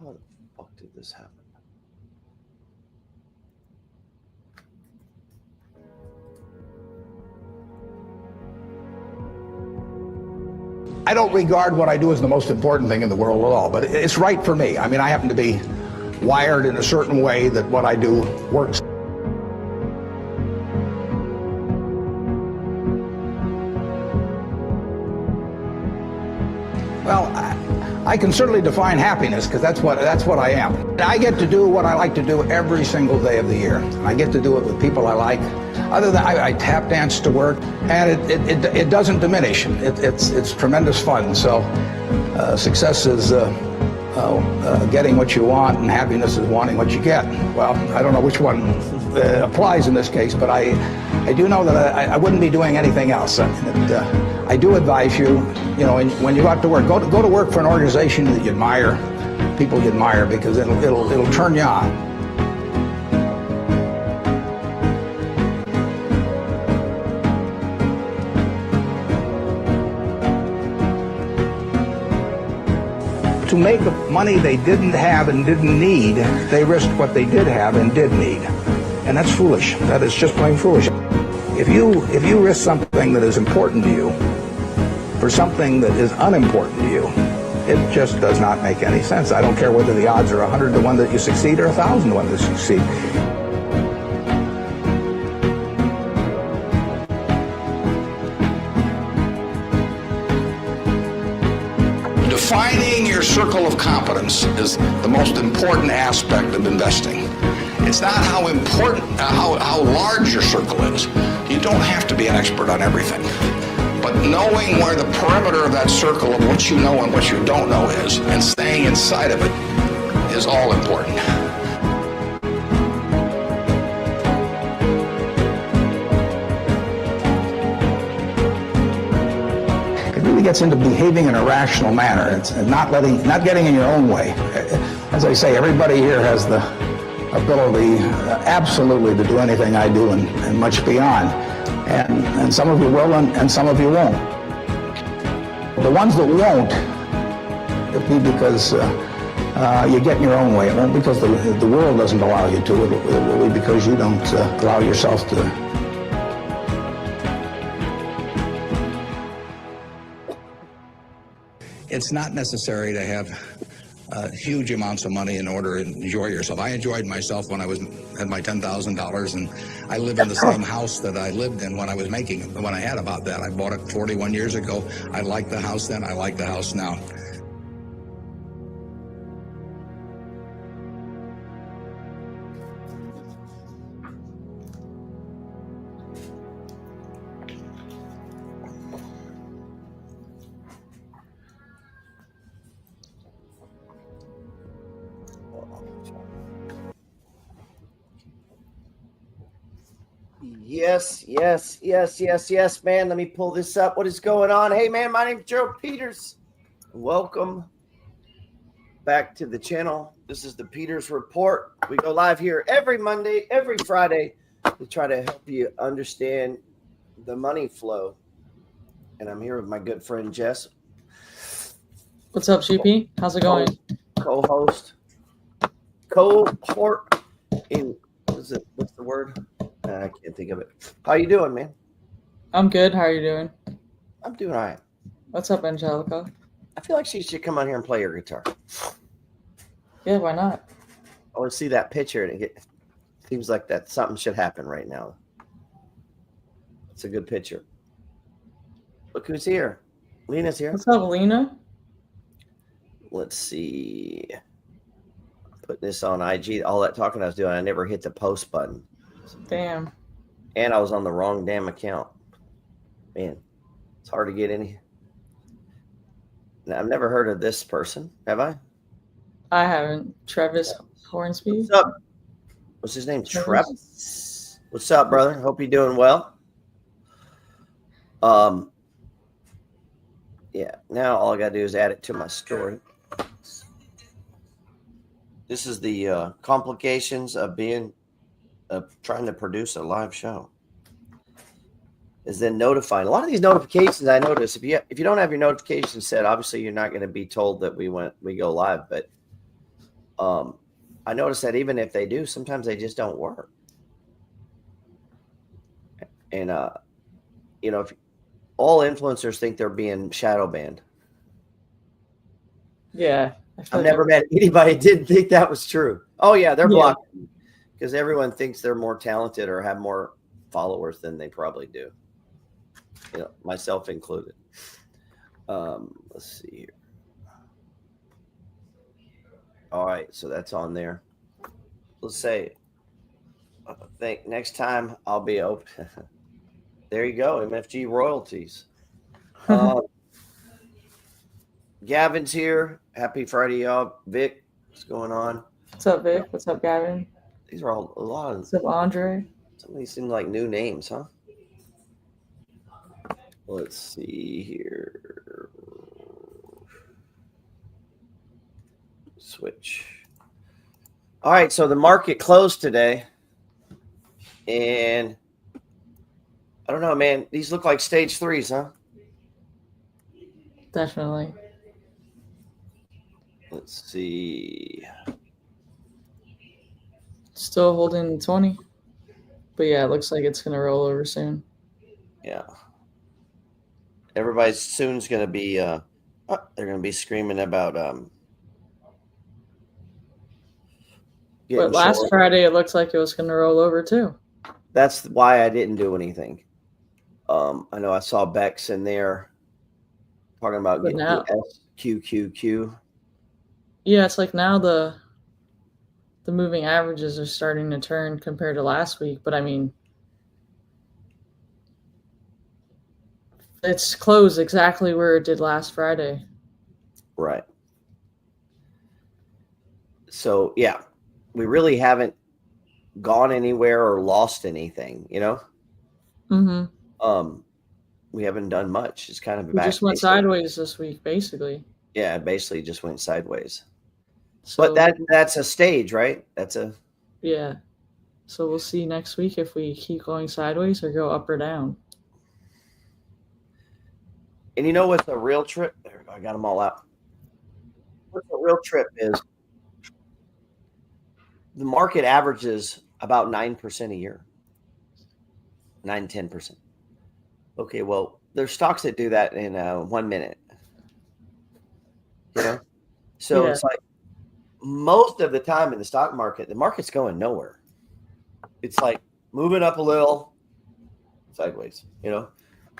How the fuck did this happen? I don't regard what I do as the most important thing in the world at all, but it's right for me. I mean, I happen to be wired in a certain way that what I do works. Well, I can certainly define happiness because that's what I am. I get to do what I like to do every single day of the year. I get to do it with people I like. Other than I tap dance to work, and it doesn't diminish. It's tremendous fun. So success is getting what you want, and happiness is wanting what you get. Well, I don't know which one applies in this case, but I do know that I wouldn't be doing anything else. I do advise you, when you go out to work, go to work for an organization that you admire, people you admire, because it'll turn you on. To make the money they didn't have and didn't need, they risked what they did have and did need. And that's foolish. That is just plain foolish. If you risk something that is important to you for something that is unimportant to you, it just does not make any sense. I don't care whether the odds are 100 to 1 that you succeed or 1,000 to 1 that you succeed. Defining your circle of competence is the most important aspect of investing. It's not how important, how large your circle is. You don't have to be an expert on everything. But knowing where the perimeter of that circle of what you know and what you don't know is, and staying inside of it, is all important. Gets into behaving in a rational manner. It's not getting in your own way. As I say, everybody here has the ability absolutely to do anything I do and much beyond. And some of you will and some of you won't. The ones that won't, it'll be because you get in your own way. It won't because the world doesn't allow you to. It will be because you don't allow yourself to. It's not necessary to have huge amounts of money in order to enjoy yourself. I enjoyed myself when I had my $10,000, and I live in the same house that I lived in when I had about that. I bought it 41 years ago. I liked the house then. I like the house now. Yes, man. Let me pull this up. What is going on? Hey, man, my name's Gerald Peters. Welcome back to the channel. This is the Peters Report. We go live here every Monday, every Friday to try to help you understand the money flow. And I'm here with my good friend, Jess. What's up, GP? How's it going? Co-host. Cohort in, what's the word? I can't think of it. How you doing, man? I'm good. How are you doing? I'm doing all right. What's up, Angelica? I feel like she should come on here and play her guitar. Yeah, why not? I want to see that picture, and it seems like that something should happen right now. It's a good picture. Look who's here. Lena's here. What's up, Lena? Let's see. Putting this on IG. All that talking I was doing, I never hit the post button. Damn. And I was on the wrong damn account. Man, it's hard to get in here. Now, I've never heard of this person, have I? I haven't. Travis Hornsby. What's up? What's his name? Travis. What's up, brother? Hope you're doing well. Yeah. Now all I gotta do is add it to my story. This is the complications of trying to produce a live show. Is then notifying. A lot of these notifications, I notice, if you don't have your notifications set, obviously you're not going to be told that we go live. But I noticed that even if they do, sometimes they just don't work. And if all influencers think they're being shadow banned. Yeah. I've never met anybody who didn't think that was true. Oh yeah, they're blocking because everyone thinks they're more talented or have more followers than they probably do. Myself included. Let's see here. All right, so that's on there. Let's say, I think next time I'll be open. There you go, MFG royalties. Gavin's here. Happy Friday, y'all. Vic, what's going on? What's up, Vic? What's up, Gavin? These are all a lot of. What's up, Andre? Some of these seem like new names, huh? Let's see here. Switch. All right, so the market closed today. And I don't know, man. These look like stage 3s, huh? Definitely. Let's see. Still holding 20. But yeah, it looks like it's going to roll over soon. Yeah. Everybody's soon's going to be, they're going to be screaming about, but last Friday, it looked like it was going to roll over too. That's why I didn't do anything. I know I saw Bex in there talking about getting the SQQQ. Yeah, it's like now the moving averages are starting to turn compared to last week. But I mean, it's closed exactly where it did last Friday. Right. So, yeah, we really haven't gone anywhere or lost anything, Mm-hmm. We haven't done much. It's kind of we just went sideways this week, basically. Yeah, basically just went sideways. So, but that's a stage, right? Yeah. So we'll see next week if we keep going sideways or go up or down. And you know what's a real trip? There, I got them all out. What's a real trip is the market averages about 9% a year. 9-10%. Okay, well, there's stocks that do that in 1 minute. So it's like most of the time in the stock market, the market's going nowhere. It's like moving up a little, sideways, or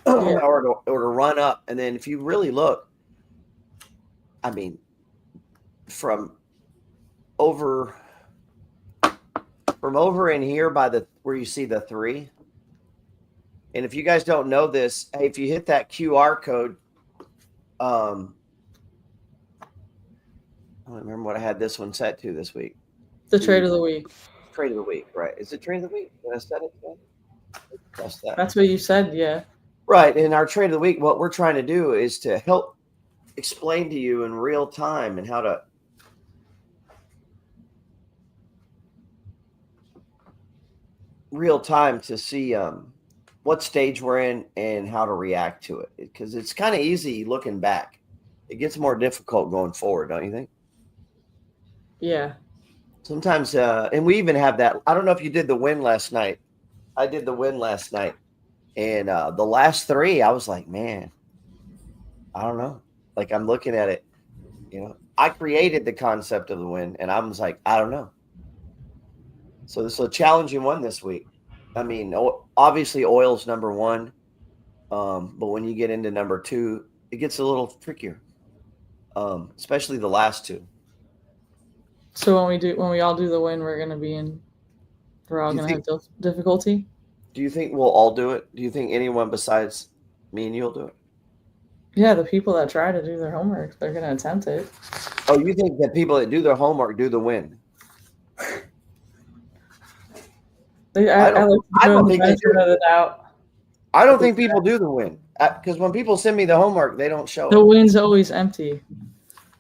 to run up. And then if you really look, I mean, from over in here by where you see the 3. And if you guys don't know this, hey, if you hit that QR code, I don't remember what I had this one set to this week. The trade of the week. Trade of the week, right? Is it trade of the week? Did I set it today? That's what you said, yeah. Right. In our trade of the week, what we're trying to do is to help explain to you in real time and how to to see what stage we're in and how to react to it. Because it's kind of easy looking back. It gets more difficult going forward, don't you think? Yeah. Sometimes, and we even have that. I don't know if you did the win last night. I did the win last night. And the last 3, I was like, man, I don't know. Like, I'm looking at it, I created the concept of the win, and I was like, I don't know. So this is a challenging one this week. I mean, obviously oil's number 1, but when you get into number 2, it gets a little trickier, especially the last 2. So when we all do the win, we're all gonna have difficulty. Do you think we'll all do it? Do you think anyone besides me and you'll do it? Yeah, the people that try to do their homework, they're gonna attempt it. Oh, you think that people that do their homework do the win? I don't think people do the win because when people send me the homework, they don't show the win's always empty.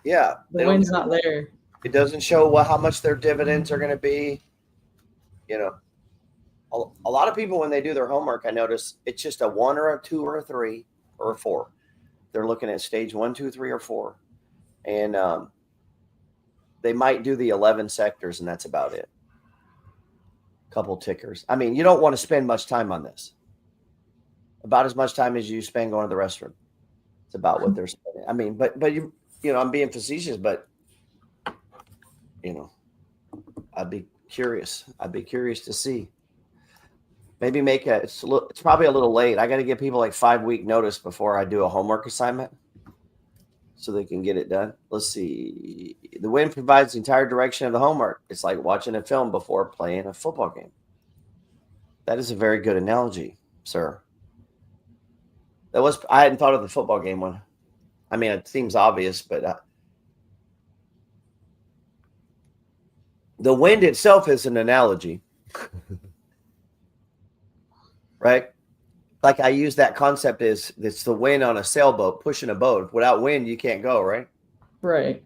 Yeah, the win's not there. It doesn't show how much their dividends are going to be. A lot of people when they do their homework, I notice it's just a 1 or a 2 or a 3 or a 4. They're looking at stage 1, 2, 3, or 4, and They might do the 11 sectors, and that's about it. Couple tickers. I mean, you don't want to spend much time on this. About as much time as you spend going to the restroom. It's about what they're spending. I mean, but I'm being facetious, but I'd be curious. I'd be curious to see. Maybe it's probably a little late. I got to give people like 5-week notice before I do a homework assignment so they can get it done. Let's see. The wind provides the entire direction of the homework. It's like watching a film before playing a football game. That is a very good analogy, sir. I hadn't thought of the football game one. I mean, it seems obvious, but the wind itself is an analogy, right? Like I use that concept it's the wind on a sailboat pushing a boat. Without wind, you can't go, right? Right.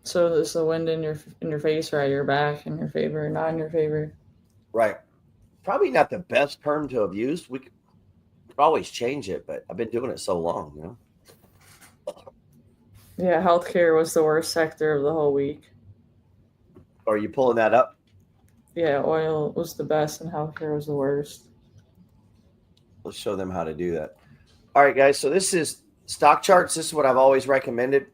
So is the wind in your face or at your back in your favor, not in your favor? Right. Probably not the best term to have used. We could always change it, but I've been doing it so long, Yeah, healthcare was the worst sector of the whole week. Are you pulling that up? Yeah, oil was the best and healthcare was the worst. Let's show them how to do that. All right, guys. So this is stock charts. This is what I've always recommended.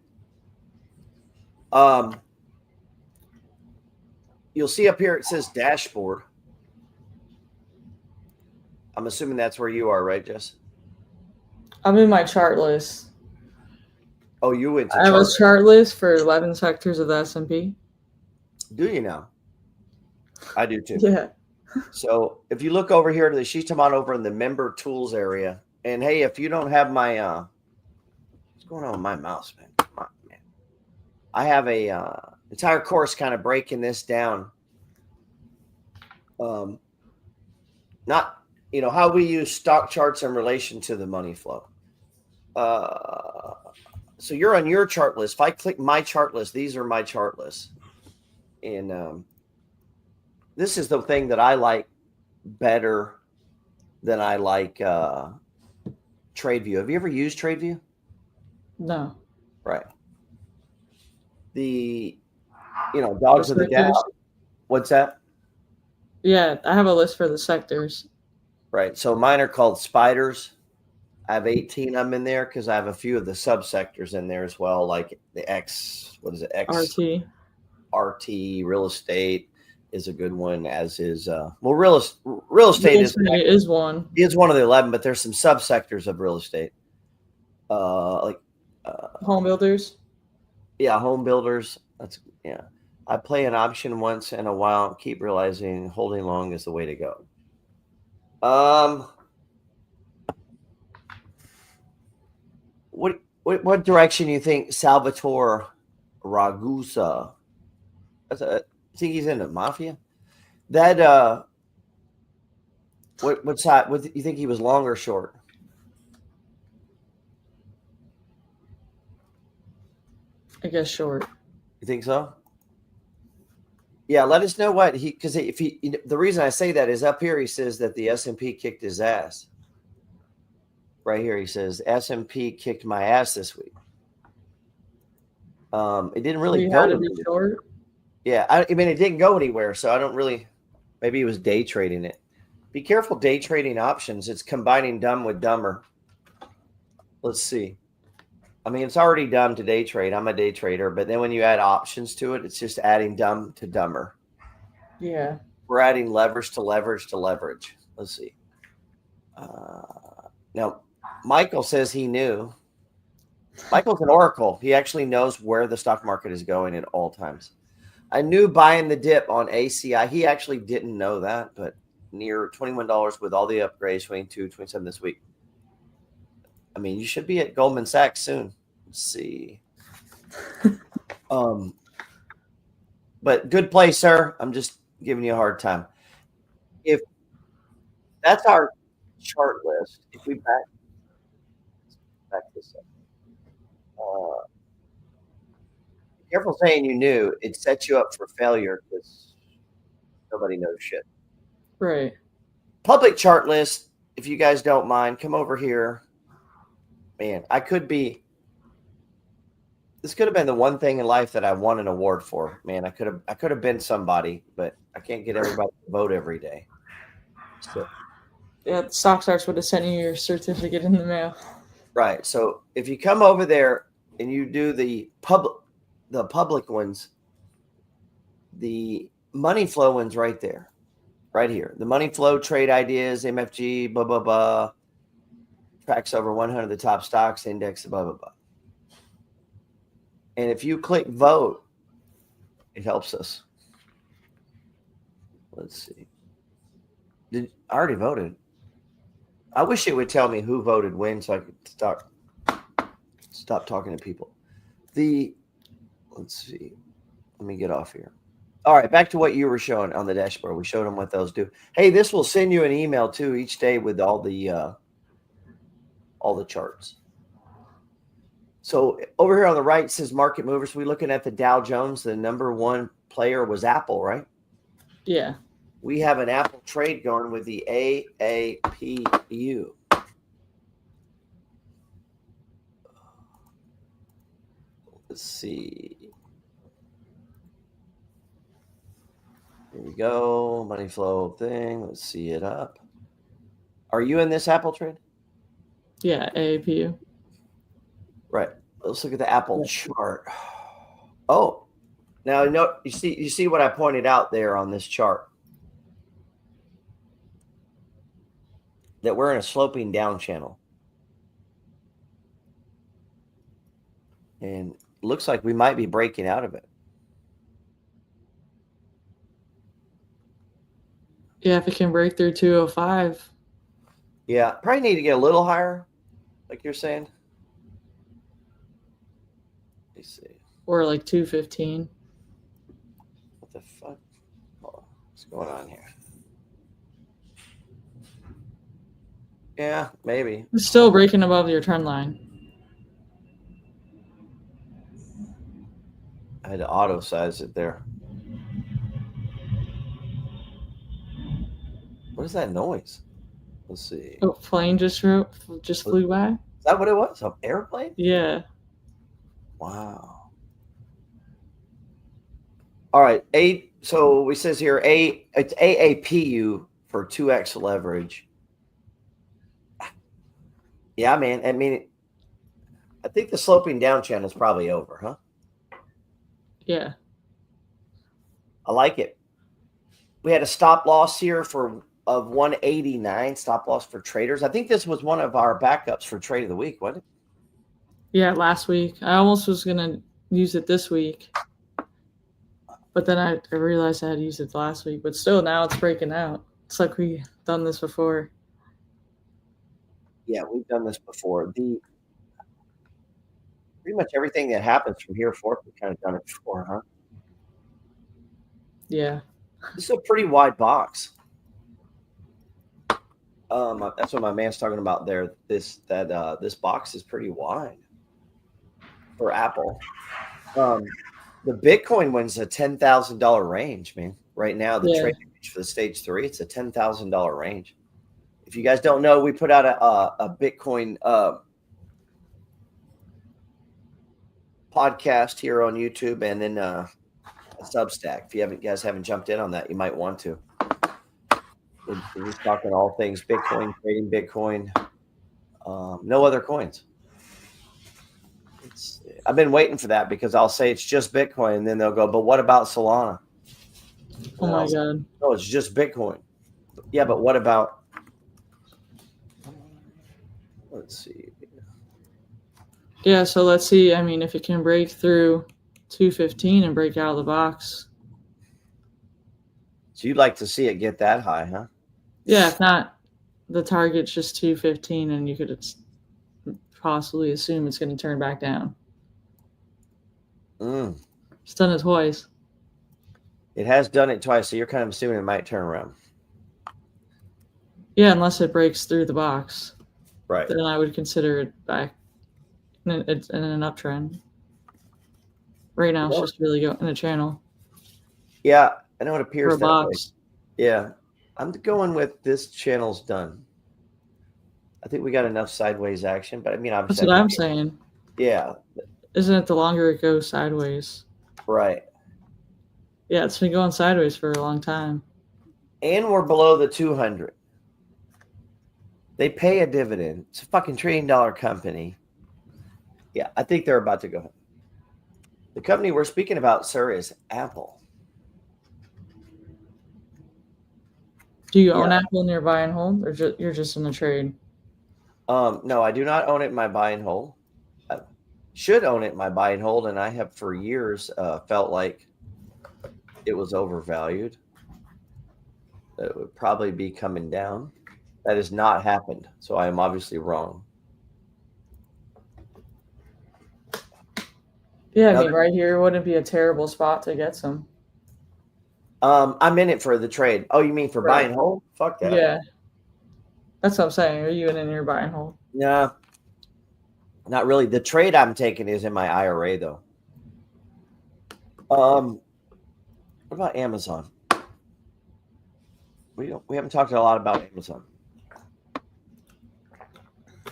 You'll see up here it says dashboard. I'm assuming that's where you are, right, Jess? I'm in my chart list. Oh, you went to I have a chart list for 11 sectors of the S&P. Do you now? I do too. Yeah. So if you look over here to the sheet, I'm on over in the member tools area. And hey, if you don't have my what's going on with my mouse, man? Come on, man. I have a entire course kind of breaking this down. Not how we use stock charts in relation to the money flow. So you're on your chart list. If I click my chart list, these are my chart lists. And this is the thing that I like better than I like TradeView. Have you ever used TradeView? No. Right. The dogs of the Dow. What's that? Yeah, I have a list for the sectors. Right. So mine are called spiders. I have 18 of them in there because I have a few of the subsectors in there as well, like the X. What is it? RT, real estate is a good one, as is real estate is one. Is one of the 11, but there's some subsectors of real estate. Home builders. Yeah, home builders. I play an option once in a while and keep realizing holding long is the way to go. What direction do you think Salvatore Ragusa? I think he's in the mafia. That what side? What you think he was long or short? I guess short. You think so? Yeah, let us know what because the reason I say that is up here he says that the S&P kicked his ass. Right here he says S&P kicked my ass this week. It didn't really go to be short. Yeah, I mean it didn't go anywhere, so I don't really. Maybe he was day trading it. Be careful day trading options. It's combining dumb with dumber. Let's see. I mean, it's already dumb to day trade. I'm a day trader, but then when you add options to it, it's just adding dumb to dumber. Yeah. We're adding leverage to leverage to leverage. Let's see. Now, Michael says he knew. Michael's an oracle. He actually knows where the stock market is going at all times. I knew buying the dip on ACI. He actually didn't know that, but near $21 with all the upgrades, 22, 27 this week. I mean, you should be at Goldman Sachs soon. Let's see. But good play, sir. I'm just giving you a hard time. If that's our chart list, if we back this up. Be careful saying you knew. It sets you up for failure because nobody knows shit. Right. Public chart list, if you guys don't mind, come over here. Man, I could be this could have been the one thing in life that I won an award for. Man, I could have been somebody, but I can't get everybody to vote every day. So, Yeah, the Stock Stars would have sent you your certificate in the mail. right. So if you come over there and you do the public ones, the money flow one's right there, right here. The money flow, trade ideas, MFG, blah blah blah. Tracks over 100 of the top stocks, index, blah blah blah. And if you click vote, it helps us. Let's see. I already voted. I wish it would tell me who voted when so I could stop talking to people. Let's see. Let me get off here. All right, back to what you were showing on the dashboard. We showed them what those do. Hey, this will send you an email too each day with all the charts. So over here on the right says market movers. We're looking at the Dow Jones. The number one player was Apple, right? Yeah. We have an Apple trade going with the AAPU. Let's see. Here we go. Money flow thing. Let's see it up. Are you in this Apple trade? Yeah, AAPU. Right. Let's look at the Apple chart. Oh, now you see what I pointed out there on this chart. That we're in a sloping down channel. And it looks like we might be breaking out of it. Yeah, if it can break through 205. Yeah, probably need to get a little higher, like you're saying. Let me see. Or like 215. What the fuck? What's going on here? Yeah, maybe. It's still breaking above your trend line. I had to auto size it there. What is that noise? Let's see. Oh, plane just flew by? Is that what it was? An airplane? Yeah. Wow. All right. So it says here, it's AAPU for 2x leverage. Yeah, man. I mean, I think the sloping down channel is probably over, huh? Yeah. I like it. We had a stop loss here of 189 stop loss for traders. I think this was one of our backups for trade of the week, wasn't it? Yeah, last week. I almost was going to use it this week. But then I realized I had used it last week. But still, now it's breaking out. It's like we've done this before. Yeah, we've done this before. Pretty much everything that happens from here forth, we've kind of done it before, huh? Yeah. This is a pretty wide box. That's what my man's talking about there. This box is pretty wide for Apple. The Bitcoin one's a $10,000 range, man. Right now, the trading range for the stage 3, it's a $10,000 range. If you guys don't know, we put out a Bitcoin podcast here on YouTube and then a Substack. If you guys haven't jumped in on that, you might want to. We're talking all things Bitcoin, trading Bitcoin, no other coins. I've been waiting for that because I'll say it's just Bitcoin, and then they'll go, but what about Solana? Oh my God. No, it's just Bitcoin. Yeah, but what about? Let's see. Yeah, so let's see. I mean, if it can break through 215 and break out of the box. So you'd like to see it get that high, huh? Yeah, if not, the target's just 215, and you could possibly assume it's going to turn back down. It's done it twice. It has done it twice, so you're kind of assuming it might turn around. Yeah, unless it breaks through the box. Right. Then I would consider it back in an uptrend. Right now, it's just really going in a channel. Yeah, I know it appears that way. Box. Yeah, I'm going with this channel's done. I think we got enough sideways action, but I mean, obviously, that's what I'm saying. Yeah, isn't it the longer it goes sideways? Right. Yeah, it's been going sideways for a long time. And we're below the 200. They pay a dividend. It's a fucking $1 trillion company. Yeah, I think they're about to go. The company we're speaking about, sir, is Apple. Do you own Apple and you're buy and hold, or you're just in the trade? No, I do not own it in my buy and hold. I should own it in my buy and hold, and I have for years felt like it was overvalued. That it would probably be coming down. That has not happened, so I am obviously wrong. Yeah, I mean, right here wouldn't be a terrible spot to get some. I'm in it for the trade. Oh, you mean for buy and hold? Fuck that. Yeah. That's what I'm saying. Are you in your buy and hold? Nah, not really. The trade I'm taking is in my IRA, though. What about Amazon? We haven't talked a lot about Amazon. I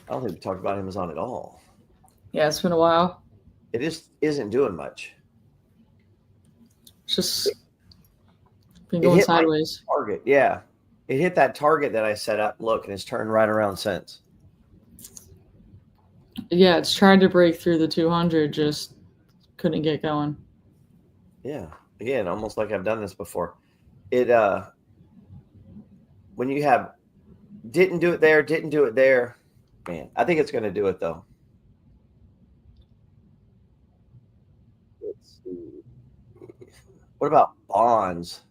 don't think we talked about Amazon at all. Yeah, it's been a while. It isn't doing much. It's just been going sideways. Target, yeah. It hit that target that I set up. Look, and it's turned right around since. Yeah, it's tried to break through the 200, just couldn't get going. Yeah, again, almost like I've done this before. It when you have didn't do it there, man. I think it's going to do it though. Let's see. What about bonds?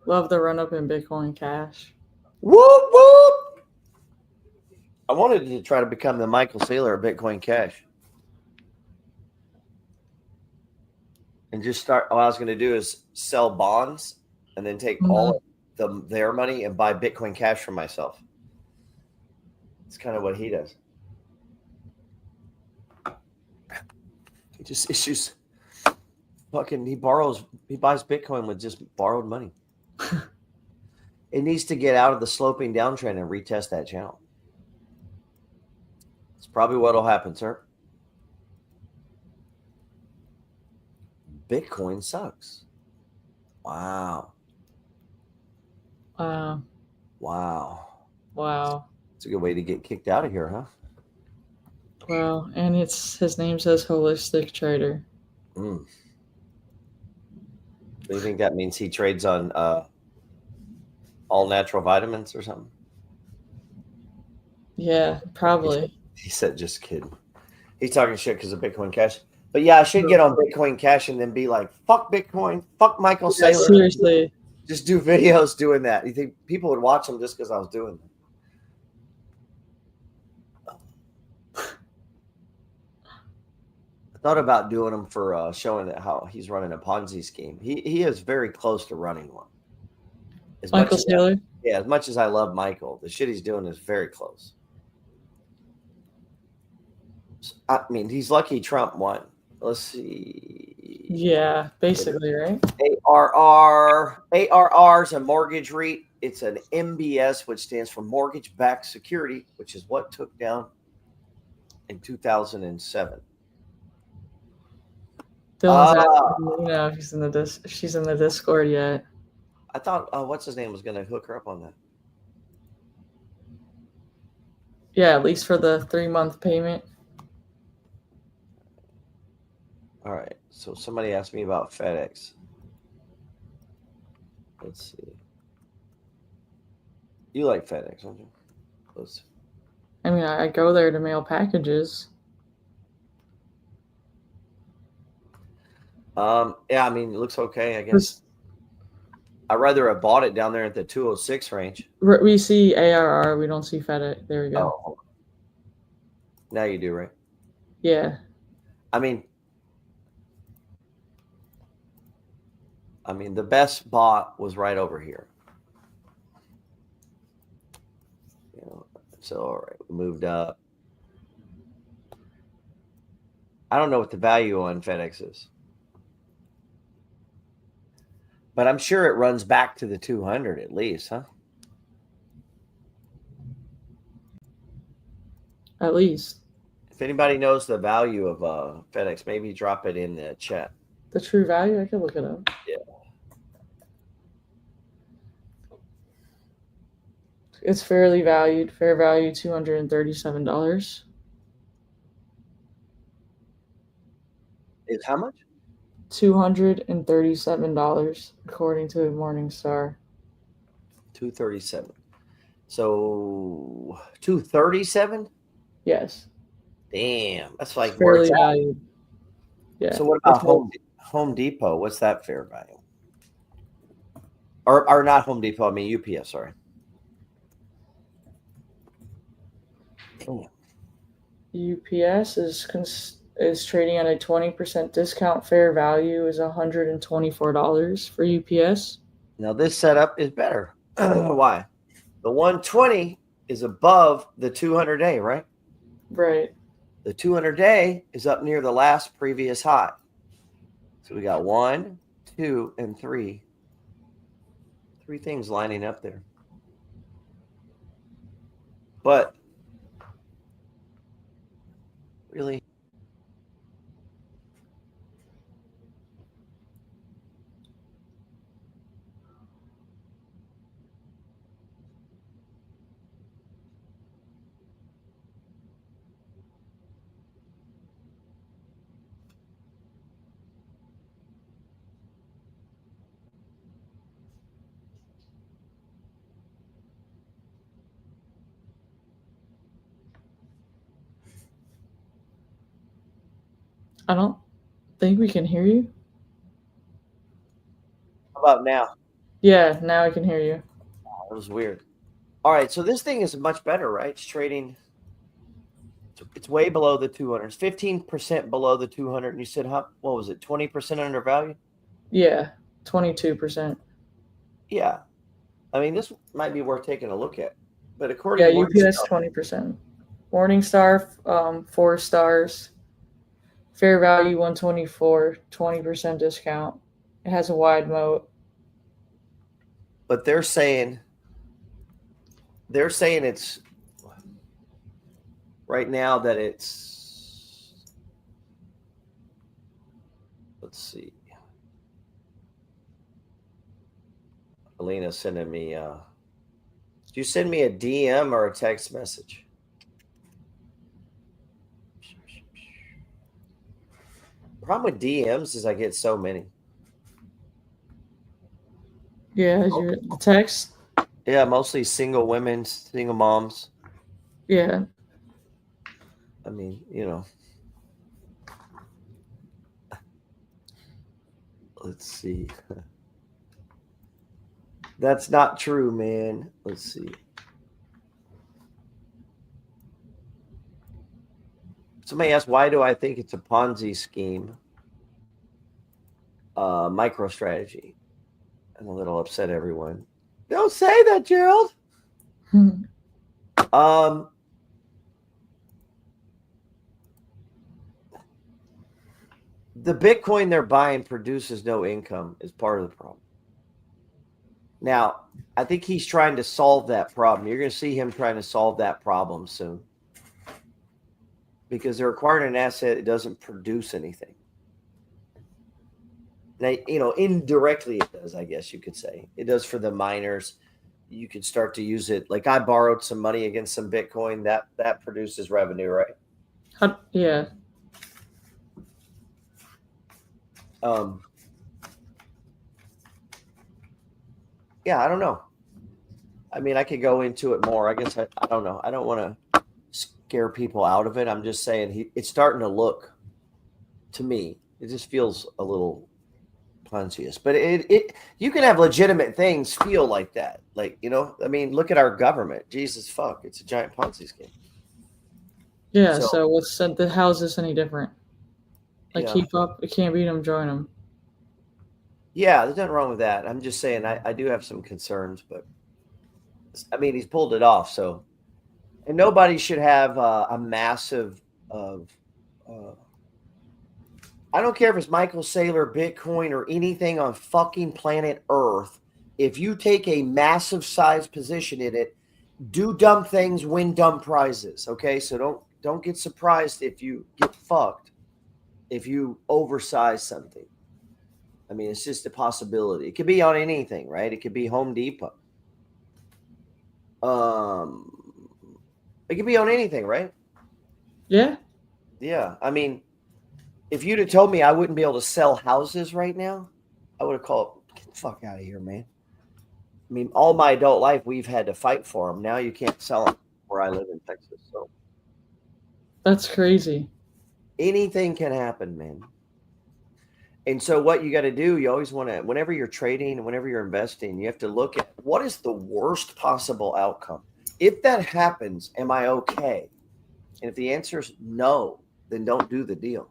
Love the run up in Bitcoin Cash. Whoop whoop! I wanted to try to become the Michael Saylor of Bitcoin Cash. And just start. All I was going to do is sell bonds and then take all of their money and buy Bitcoin Cash for myself. It's kind of what he does. He just issues fucking, he buys Bitcoin with just borrowed money. It needs to get out of the sloping downtrend and retest that channel. It's probably what'll happen, sir. Bitcoin sucks. Wow. Wow. It's a good way to get kicked out of here, huh? Wow. And his name says Holistic Trader. Do you think that means he trades on all natural vitamins or something? Yeah, probably. He said, just kidding. He's talking shit because of Bitcoin Cash. But yeah, I should get on Bitcoin Cash and then be like, fuck Bitcoin, fuck Michael Saylor. Seriously. Just do videos doing that. You think people would watch them just because I was doing that? I thought about doing them for showing how he's running a Ponzi scheme. He is very close to running one. Michael Saylor? Yeah, as much as I love Michael, the shit he's doing is very close. I mean, he's lucky Trump won. Let's see. Yeah, basically, right? ARR's a mortgage REIT. It's an MBS, which stands for mortgage-backed security, which is what took down in 2007. Dylan's asking, if she's in the Discord yet. I thought, what's his name was going to hook her up on that. Yeah, at least for the 3-month payment. All right. So somebody asked me about FedEx. Let's see. You like FedEx, don't you? Let's see. I mean, I go there to mail packages. Yeah, I mean, it looks okay, I guess. I'd rather have bought it down there at the 206 range. We see ARR. We don't see FedEx. There we go. Oh. Now you do, right? Yeah. I mean, the best bought was right over here. So, all right, we moved up. I don't know what the value on FedEx is. But I'm sure it runs back to the 200 at least, huh? at least. If anybody knows the value of FedEx, maybe drop it in the chat. The true value, I can look it up. Yeah. It's fairly valued. Fair value $237. Is how much? $237 according to Morningstar. 237. So 237. Yes. Damn, that's like It's fairly worth it. valued. Yeah. So what about Home Depot? What's that fair value? Or not Home Depot? I mean UPS. Sorry. Damn. UPS is trading at a 20% discount. Fair value is $124 for UPS. Now this setup is better. Why? The 120 is above the 200-day, right? Right. The 200-day is up near the last previous high. So we got 1, 2, and 3. 3 things lining up there. But really, I don't think we can hear you. how about now? Yeah, now I can hear you. That was weird. All right, so this thing is much better, right? It's trading. It's way below the 200. It's 15% below the 200. And you said, what was it? 20% undervalued? Yeah, 22%. Yeah. I mean, this might be worth taking a look at. But according to UPS 20%. Morningstar 4 stars. Fair value 124, 20% discount. It has a wide moat. But they're saying it's right now that it's, let's see. Alina sending me did you send me a DM or a text message? Problem with DMs is I get so many. Yeah, your text. Yeah, mostly single women, single moms. Yeah. I mean, let's see. That's not true, man. Let's see. Somebody asked, why do I think it's a Ponzi scheme? MicroStrategy. I'm a little upset, everyone. Don't say that, Gerald. The Bitcoin they're buying produces no income is part of the problem. Now, I think he's trying to solve that problem. You're going to see him trying to solve that problem soon. Because they're acquiring an asset that doesn't produce anything. Now, indirectly it does, I guess you could say. It does for the miners. You could start to use it. Like I borrowed some money against some Bitcoin. That produces revenue, right? Yeah. Yeah, I don't know. I mean, I could go into it more. I guess I don't know. I don't want to scare people out of it. I'm just saying it's starting to look, to me, it just feels a little Ponzious. But you can have legitimate things feel like that. Like, I mean, look at our government. Jesus fuck, it's a giant Ponzi scheme. Yeah, so how is this any different? Like, yeah. Keep up. You can't beat them, join them. Yeah, there's nothing wrong with that. I'm just saying I do have some concerns, but I mean, he's pulled it off. So, and nobody should have a massive I don't care if it's Michael Saylor, Bitcoin, or anything on fucking planet Earth. If you take a massive size position in it, do dumb things, win dumb prizes. Okay, so don't get surprised if you get fucked if you oversize something. I mean, it's just a possibility. It could be on anything, right? It could be Home Depot. It could be on anything, right? Yeah. Yeah. I mean, if you'd have told me I wouldn't be able to sell houses right now, I would have called, get the fuck out of here, man. I mean, all my adult life, we've had to fight for them. Now you can't sell them where I live in Texas. So That's crazy. anything can happen, man. And so what you got to do, you always want to, whenever you're trading, whenever you're investing, you have to look at what is the worst possible outcome. If that happens, am I okay? And if the answer is no, then don't do the deal.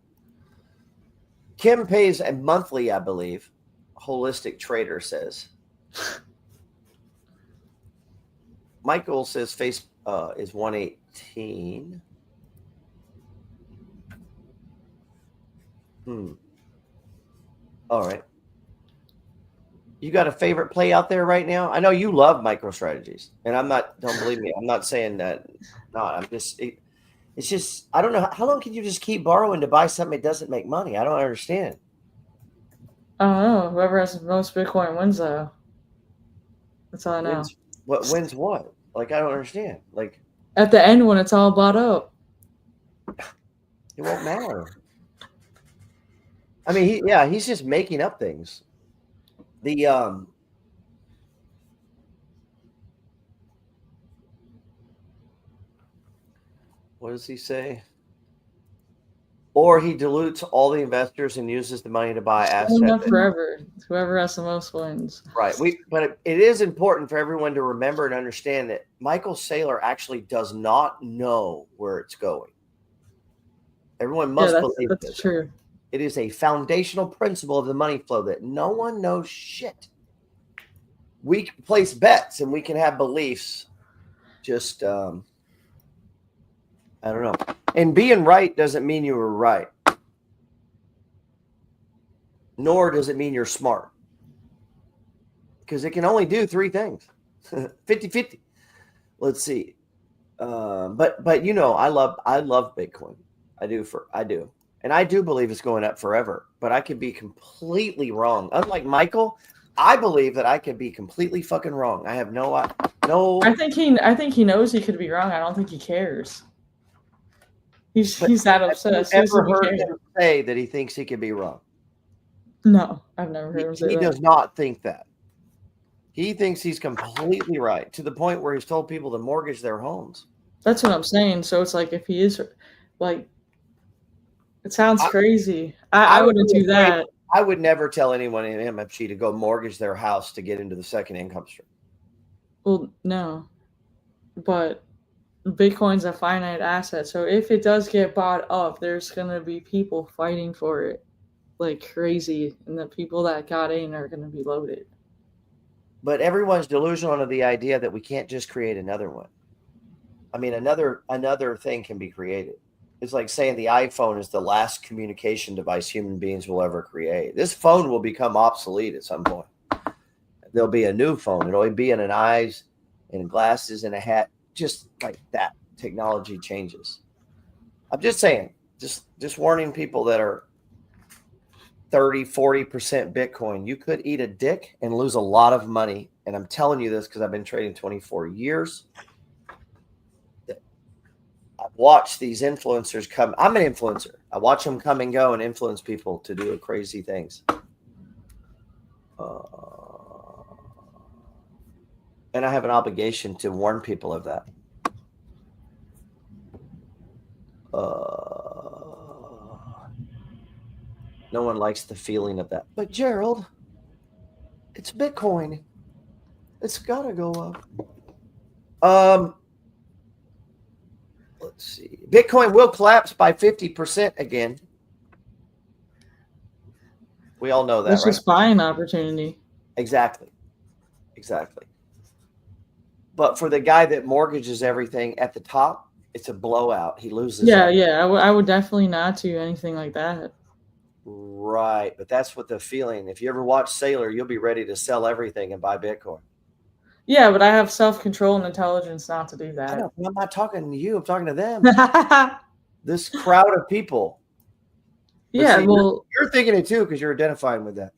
Kim pays a monthly, I believe. Holistic Trader says. Michael says face is 118. All right. You got a favorite play out there right now? I know you love MicroStrategies, and don't believe me. I'm not saying that. No, I'm just, it's just, I don't know. How long can you just keep borrowing to buy something that doesn't make money? I don't understand. I don't know. Whoever has the most Bitcoin wins, though. That's all I know. Wins what? Like, I don't understand. Like, at the end when it's all bought up, it won't matter. I mean, he's just making up things. What does he say? Or he dilutes all the investors and uses the money to buy assets. Enough forever. Whoever has the most wins. Right. But it is important for everyone to remember and understand that Michael Saylor actually does not know where it's going. Everyone must believe that's this. True. It is a foundational principle of the money flow that no one knows shit. We can place bets and we can have beliefs. Just, I don't know. And being right doesn't mean you were right. Nor does it mean you're smart. Because it can only do three things. 50-50. Let's see. But you know, I love Bitcoin. I do. And I do believe it's going up forever, but I could be completely wrong. Unlike Michael, I believe that I could be completely fucking wrong. I have no. I think he knows he could be wrong. I don't think he cares. He's that obsessed. I've never heard him say that he thinks he could be wrong. No, I've never heard him say that. He does not think that. He thinks he's completely right to the point where he's told people to mortgage their homes. That's what I'm saying. So it's like if he is like. It sounds crazy. I wouldn't do that. I would never tell anyone in MFG to go mortgage their house to get into the second income stream. Well, no. But Bitcoin's a finite asset. So if it does get bought up, there's going to be people fighting for it like crazy. And the people that got in are going to be loaded. But everyone's delusional of the idea that we can't just create another one. I mean, another thing can be created. It's like saying the iPhone is the last communication device human beings will ever create. This phone will become obsolete at some point. There'll be a new phone. It'll be in an eyes and glasses and a hat, just like that. Technology changes. I'm just saying, just warning people that are 30-40% Bitcoin. You could eat a dick and lose a lot of money. And I'm telling you this because I've been trading 24 years. I've watched these influencers come. I'm an influencer. I watch them come and go and influence people to do crazy things. And I have an obligation to warn people of that. No one likes the feeling of that. But Gerald, it's Bitcoin. It's got to go up. Let's see. Bitcoin will collapse by 50% again. We all know that, That's right? just buying opportunity. Exactly. But for the guy that mortgages everything at the top, it's a blowout. He loses. Yeah. I would definitely not do anything like that. Right. But that's what the feeling. If you ever watch Sailor, you'll be ready to sell everything and buy Bitcoin. Yeah, but I have self-control and intelligence not to do that. I know, I'm not talking to you. I'm talking to them. this crowd of people. But Yeah, see, well, you're thinking it too because you're identifying with that.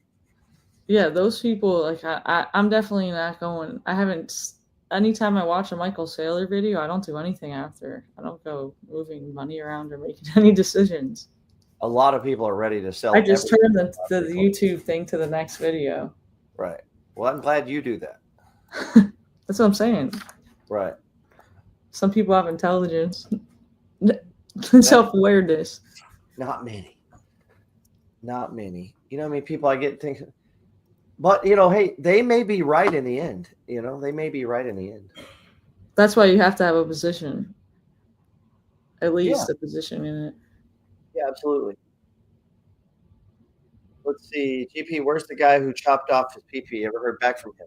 yeah, those people, like, I'm definitely not going. I haven't. Anytime I watch a Michael Saylor video, I don't do anything after. I don't go moving money around or making any decisions. A lot of people are ready to sell. I just turn the everything. YouTube thing to the next video. Right. Well, I'm glad you do that. That's what I'm saying. Right. Some people have intelligence, self-awareness. Not many. Not many. You know how many people I get thinking. But, you know, hey, they may be right in the end. You know, they may be right in the end. That's why you have to have a position. At least a position in it. Yeah, absolutely. Let's see. GP, where's the guy who chopped off his PP? Ever heard back from him?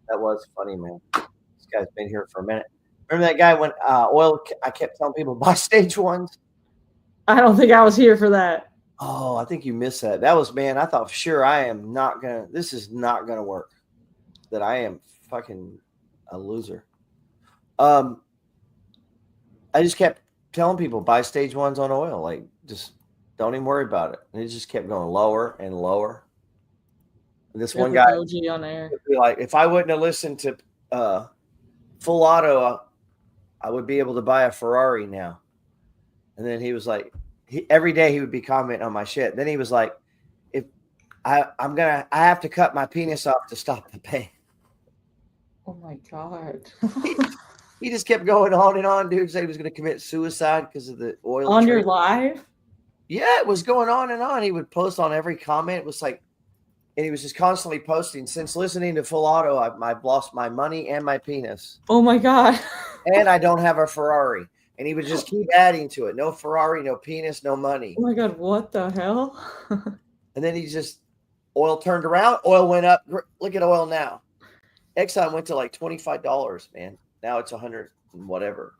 That was funny, man. This guy's been here for a minute. Remember that guy when oil, I kept telling people buy stage ones? I don't think I was here for that. Oh, I think you missed that. That was, man, I thought for sure I am not going to, this is not going to work. That I am fucking a loser. I just kept telling people buy stage ones on oil. Like, just don't even worry about it. And it just kept going lower and lower. And this one guy on air. would be like, if I wouldn't have listened to Full Auto, I would be able to buy a Ferrari now. And then he was like, every day he would be commenting on my shit. Then he was like, if I have to cut my penis off to stop the pain. Oh my God. He just kept going on and on, dude. Said he was going to commit suicide because of the oil. On your live? Yeah, it was going on and on. He would post on every comment. It was like, and he was just constantly posting. Since listening to Full Auto, I've lost my money and my penis. Oh my God. And I don't have a Ferrari. And he would just keep adding to it. No Ferrari, no penis, no money. Oh my God, what the hell? And then he just, oil turned around. Oil went up. Look at oil now. Exxon went to like $25, man. Now it's 100 and whatever.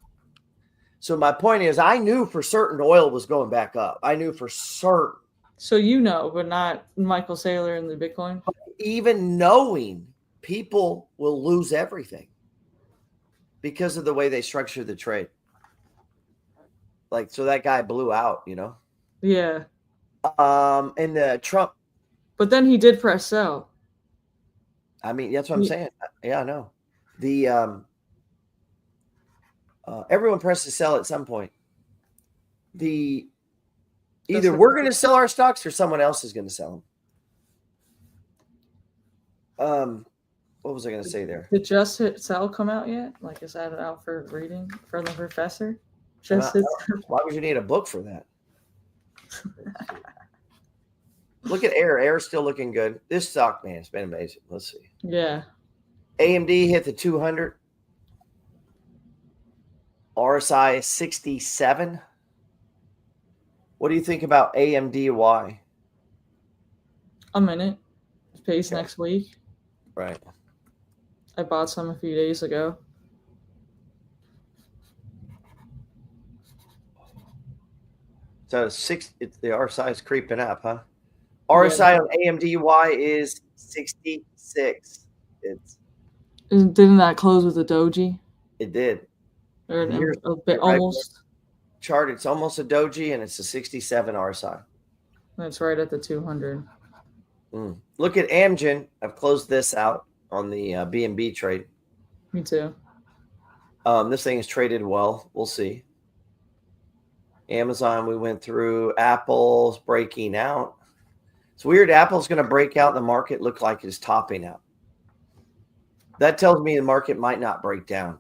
So my point is, I knew for certain oil was going back up. I knew for certain. So you know, but not Michael Saylor and the Bitcoin? But even knowing, people will lose everything because of the way they structure the trade. Like, so that guy blew out, you know? Yeah. And the Trump. But then he did press sell. I mean, that's what I'm saying. Yeah, I know. The everyone presses sell at some point. Either we're going to sell our stocks or someone else is going to sell them. What was I going to say there? Did Just Hit Sell come out yet? Like, is that out for reading from the professor? Why would you need a book for that? Look at Air. Air's still looking good. This stock, man, it's been amazing. Let's see. Yeah. AMD hit the 200. RSI is 67. What do you think about AMDY? A minute. It pays next week. Right. I bought some a few days ago. So the RSI is creeping up, huh? RSI on AMDY is 66. Didn't that close with a doji? It did. Or a bit almost. Chart, it's almost a doji, and it's a 67 RSI. That's right at the 200. Look at Amgen. I've closed this out on the BNB trade. Me too. This thing is traded well. We'll see. Amazon, we went through. Apple's breaking out. It's weird. Apple's going to break out. The market look like it's topping out. That tells me the market might not break down.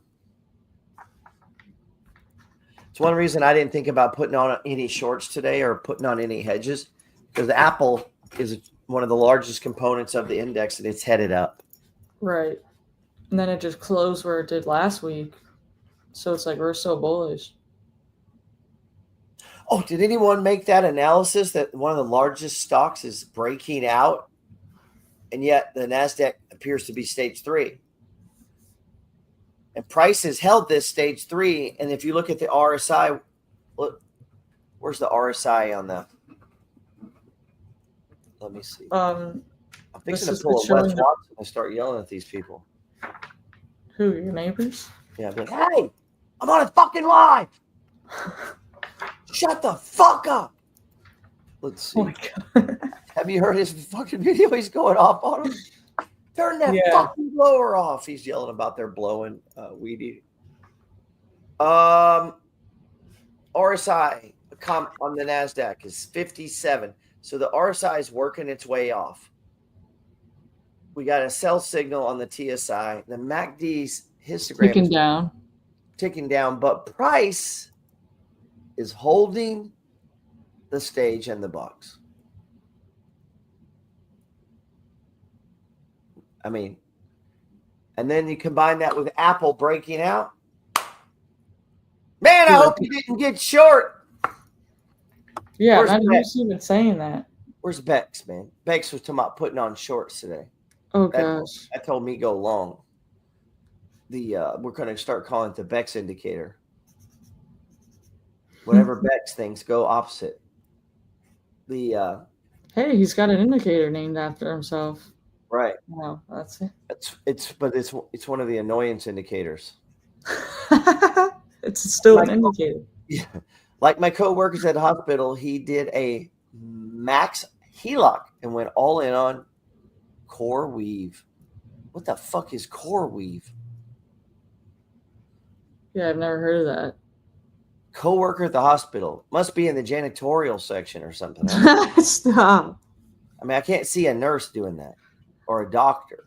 It's one reason I didn't think about putting on any shorts today or putting on any hedges, because Apple is one of the largest components of the index and it's headed up. Right. And then it just closed where it did last week. So it's like we're so bullish. Oh, did anyone make that analysis that one of the largest stocks is breaking out and yet the NASDAQ appears to be stage 3? And prices held this stage 3. And if you look at the RSI, look, where's the RSI on the? Let me see. I'm fixing to pull a Wes Watson and start yelling at these people. Who, your neighbors? Yeah, I'd be like, hey, I'm on a fucking live. Shut the fuck up. Let's see. Oh my God. Have you heard his fucking video? He's going off on him. Turn that fucking blower off. He's yelling about their blowing weed eating. RSI on the NASDAQ is 57. So the RSI is working its way off. We got a sell signal on the TSI. The MACD's histogram ticking down, but price is holding the stage and the box. I mean, and then you combine that with Apple breaking out. Man, I hope you didn't get short. Yeah, I was even saying that. Where's Bex, man? Bex was talking about putting on shorts today. Oh, gosh. That told me go long. We're going to start calling it the Bex indicator. Whatever Bex thinks, go opposite. Hey, he's got an indicator named after himself. Right. Wow, that's it. It's one of the annoyance indicators. It's still an indicator. Yeah. Like my coworkers at the hospital, he did a max HELOC and went all in on core weave. What the fuck is core weave? Yeah, I've never heard of that. Coworker at the hospital must be in the janitorial section or something. Stop. I mean, I can't see a nurse doing that or a doctor.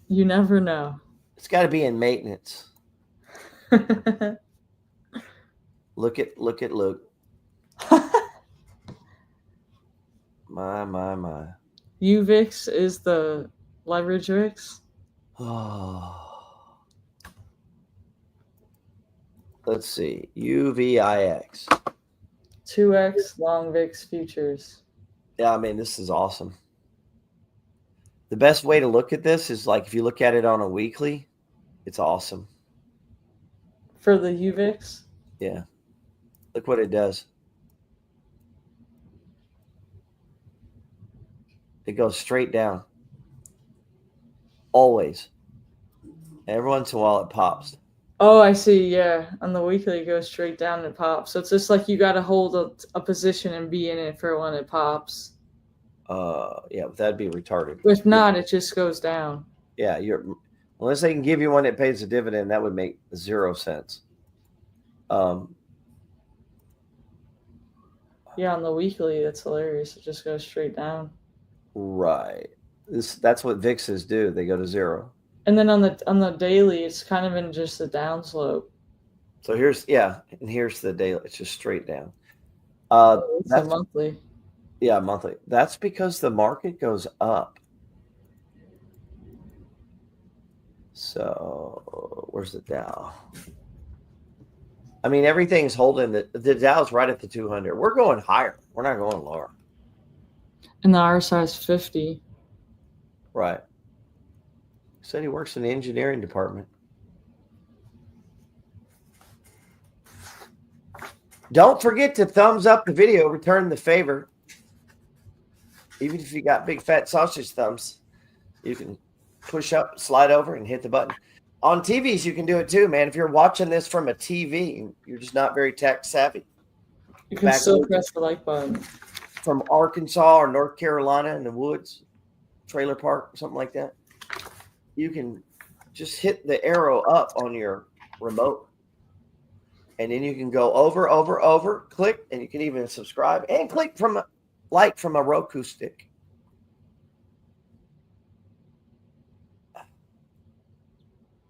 You never know. It's got to be in maintenance. Look at Luke. My. UVIX is the leverage VIX. Oh. Let's see. UVIX. 2x long VIX futures. Yeah, I mean, this is awesome. The best way to look at this is like if you look at it on a weekly, it's awesome. For the UVIX? Yeah. Look what it does. It goes straight down. Always. Every once in a while it pops. Oh, I see. Yeah. On the weekly, it goes straight down and pops. So it's just like you got to hold a position and be in it for when it pops. Yeah, that'd be retarded. If not, it just goes down. Yeah, unless they can give you one that pays a dividend, that would make 0 sense. Yeah, on the weekly, that's hilarious. It just goes straight down. Right. That's what VIXs do. They go to 0. And then on the daily, it's kind of in just a downslope. So here's the daily. It's just straight down. It's a monthly. Yeah, monthly. That's because the market goes up. So where's the Dow? I mean, everything's holding. The Dow's right at the 200. We're going higher. We're not going lower. And the RSI is 50. Right. Said he works in the engineering department. Don't forget to thumbs up the video. Return the favor. Even if you got big fat sausage thumbs, you can push up, slide over, and hit the button. On TVs, you can do it too, man. If you're watching this from a TV, you're just not very tech savvy. You can still press the like button. From Arkansas or North Carolina in the woods, trailer park, something like that. You can just hit the arrow up on your remote. And then you can go over, click, and you can even subscribe and click from a Roku stick.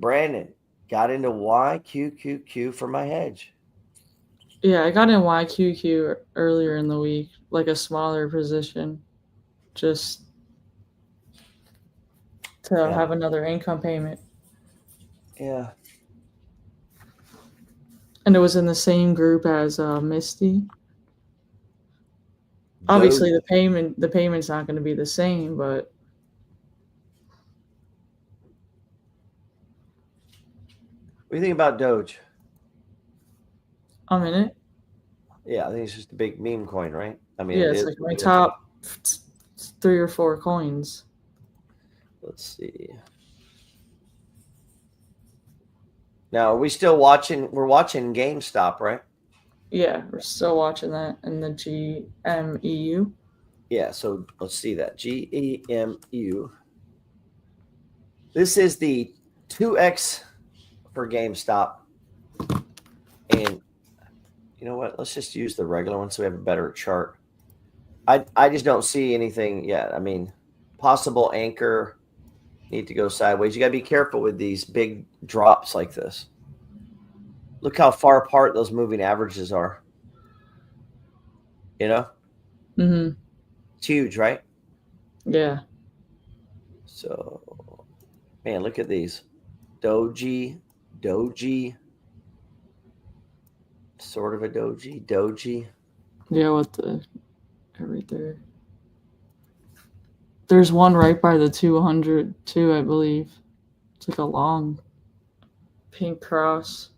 Brandon got into YQQQ for my hedge. Yeah, I got in YQQ earlier in the week, like a smaller position, just to have another income payment. Yeah. And it was in the same group as Misty. Obviously, the payment's not going to be the same, but what do you think about Doge? I'm in it. Yeah, I think it's just a big meme coin, right? I mean, yeah, it's like my top 3 or 4 coins. Let's see. Now, are we still watching? We're watching GameStop, right? Yeah, we're still watching that in the GMEU. Yeah, so let's see that. GEMU. This is the 2X for GameStop. And you know what? Let's just use the regular one so we have a better chart. I just don't see anything yet. I mean, possible anchor, need to go sideways. You got to be careful with these big drops like this. Look how far apart those moving averages are. You know? Mm-hmm. It's huge, right? Yeah. So, man, look at these. Doji, sort of a doji. Yeah, what the right there. There's one right by the 200 too, I believe. It's like a long pink cross.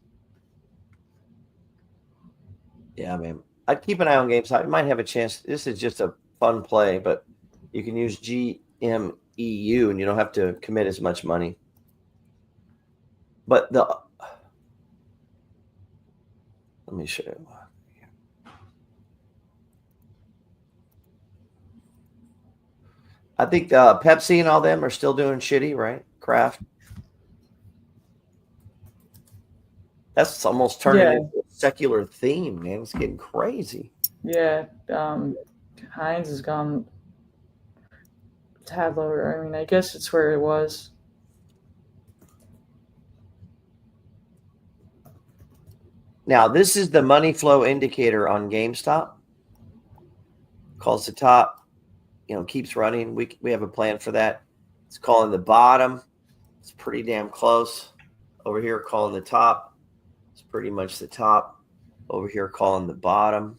Yeah, man. I'd keep an eye on GameStop. You might have a chance. This is just a fun play, but you can use GMEU and you don't have to commit as much money. But let me show you. I think Pepsi and all them are still doing shitty, right? Kraft. That's almost turning into a secular theme, man. It's getting crazy. Yeah, Heinz has gone a tad lower. I mean, I guess it's where it was. Now, this is the money flow indicator on GameStop. Calls the top, keeps running. We have a plan for that. It's calling the bottom. It's pretty damn close. Over here, calling the top. It's pretty much the top. Over here, calling the bottom.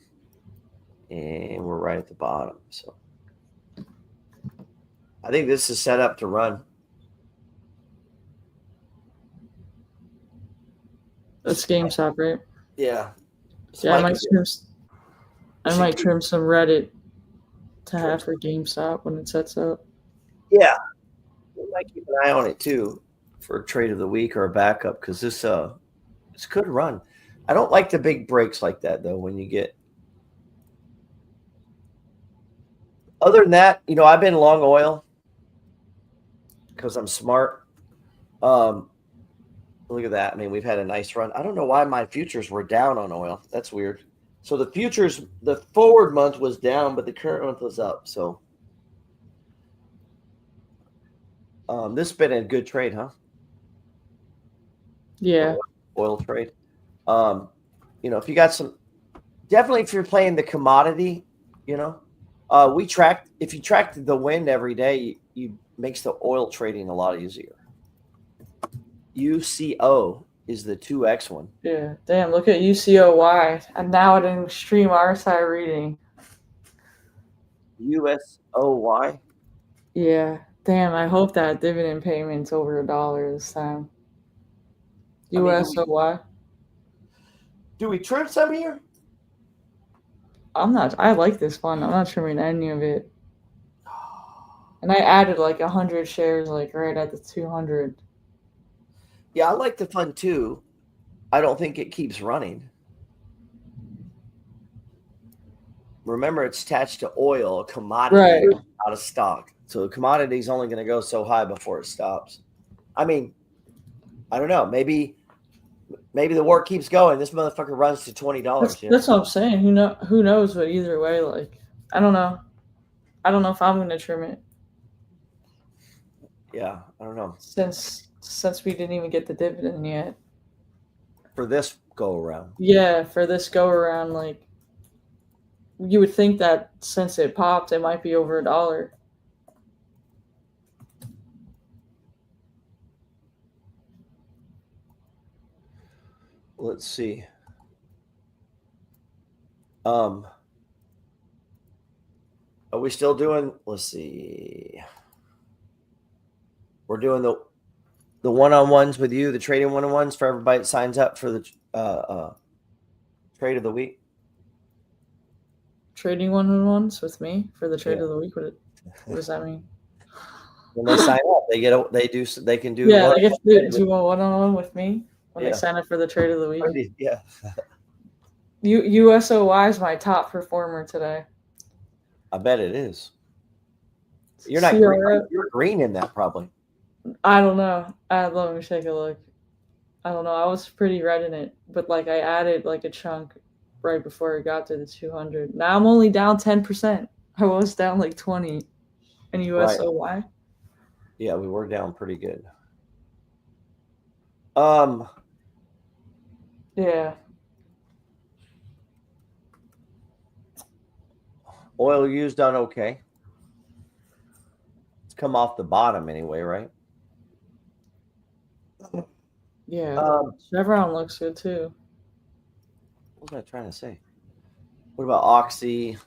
And we're right at the bottom. So I think this is set up to run. That's GameStop, right? Yeah. Yeah, I might trim some Reddit to have for GameStop when it sets up. Yeah. We might keep an eye on it too for a trade of the week or a backup because this could run. I don't like the big breaks like that though when you get. Other than that, I've been long oil because I'm smart. Look at that. I mean, we've had a nice run. I don't know why my futures were down on oil. That's weird. So the futures, the forward month was down, but the current month was up. So this has been a good trade, huh? Yeah. Oil trade. If you got definitely if you're playing the commodity, if you track the wind every day, you makes the oil trading a lot easier. UCO is the 2X one. Yeah. Damn, look at UCOY. I'm now at an extreme RSI reading. USOY? Yeah. Damn, I hope that dividend payment's over $1 this time. USOY. Do we trim some here? I like this fund. I'm not trimming any of it. And I added like 100 shares like right at the 200. Yeah, I like the fund too. I don't think it keeps running. Remember, it's attached to oil, a commodity, right, not a stock. So the commodity is only going to go so high before it stops. I mean, I don't know. Maybe the war keeps going. This motherfucker runs to $20. That's what I'm saying. Who knows? But either way, like I don't know. I don't know if I'm going to trim it. Yeah, I don't know. Since we didn't even get the dividend yet. For this go around. Yeah, for this go around, like you would think that since it popped, it might be over $1. Let's see. Are we still doing? Let's see. We're doing the one-on-ones with you, the trading one-on-ones for everybody that signs up for the trade of the week. Trading one-on-ones with me for the trade of the week. What does that mean? When they sign up, they can do. Yeah, they get to do a one-on-one with me when they sign up for the trade of the week. Yeah. USOY is my top performer today. I bet it is. You're not CRO? green. You're green in that probably. I don't know. Let me take a look. I don't know. I was pretty red in it, but like I added like a chunk right before it got to the 200. Now I'm only down 10%. I was down like 20 in USOY. Yeah, we were down pretty good. Yeah. Oil used done okay. It's come off the bottom anyway, right? Yeah. Chevron looks good too. What was I trying to say? What about Oxy?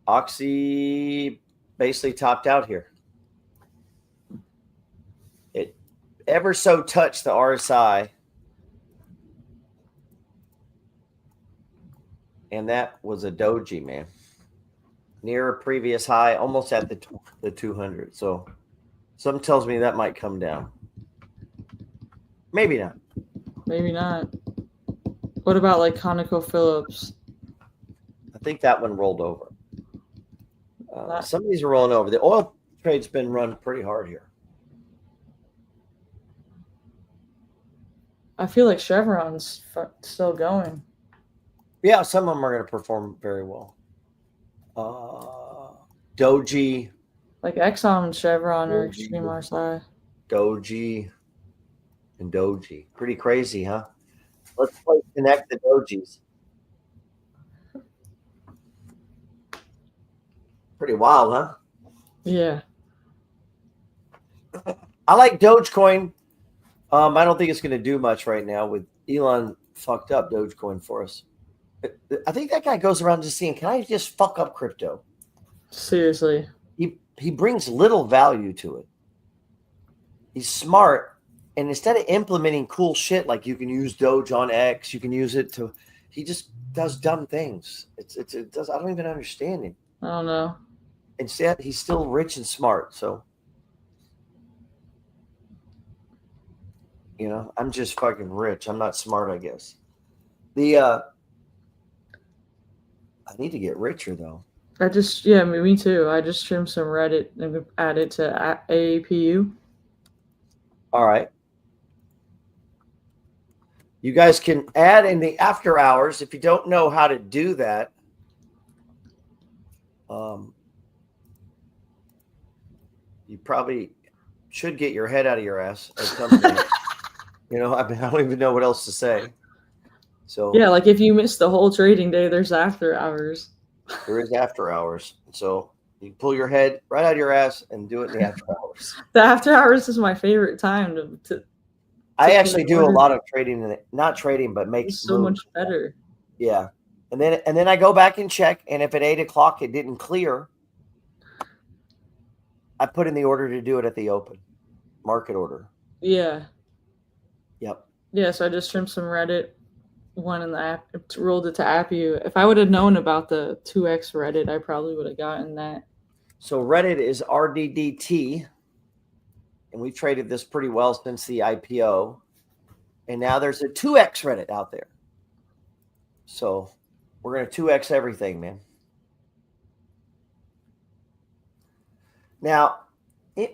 Oxy basically topped out here. It ever so touched the RSI. And that was a doji, man. Near a previous high, almost at the 200. So something tells me that might come down. Maybe not. Maybe not. What about like ConocoPhillips? I think that one rolled over. Some of these are rolling over. The oil trade's been run pretty hard here. I feel like Chevron's still going. Yeah, some of them are going to perform very well. Doji. Like Exxon and Chevron are extreme RSI. Doji and Doji. Pretty crazy, huh? Let's connect the Dojis. Pretty wild, huh? Yeah. I like Dogecoin. I don't think it's going to do much right now with Elon fucked up Dogecoin for us. I think that guy goes around just saying, can I just fuck up crypto? Seriously. He brings little value to it. He's smart. And instead of implementing cool shit like you can use Doge on X, you can use it to, he just does dumb things. It does. I don't even understand him. I don't know. Instead, he's still rich and smart. So, you know, I'm just fucking rich. I'm not smart, I guess. I need to get richer though. Me too. I just trimmed some Reddit and added to AAPU. All right. You guys can add in the after hours. If you don't know how to do that, you probably should get your head out of your ass at some point. You know, I don't even know what else to say. So yeah, like if you miss the whole trading day, there's after hours. There is after hours. So you pull your head right out of your ass and do it in the after hours. The after hours is my favorite time to I actually do a lot of trading in it. Not trading, but make so much better. Yeah. And then I go back and check. And if at 8 o'clock it didn't clear, I put in the order to do it at the open market order. Yeah. Yep. Yeah. So I just trimmed some Reddit, one in the app, rolled it to AppU. If I would have known about the 2x Reddit, I probably would have gotten that. So Reddit is RDDT. And we've traded this pretty well since the IPO. And now there's a 2x Reddit out there. So we're going to 2x everything, man. Now,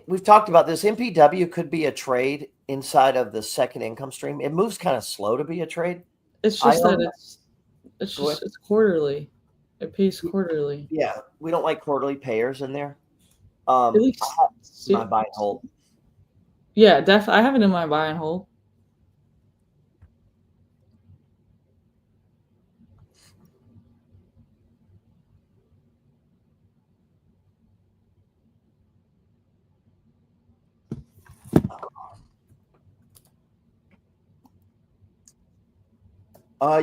we've talked about this. MPW could be a trade inside of the second income stream. It moves kind of slow to be a trade. It's just that it's quarterly. It pays quarterly. Yeah, we don't like quarterly payers in there. At least my buy and hold. Yeah, I have it in my buy and hold.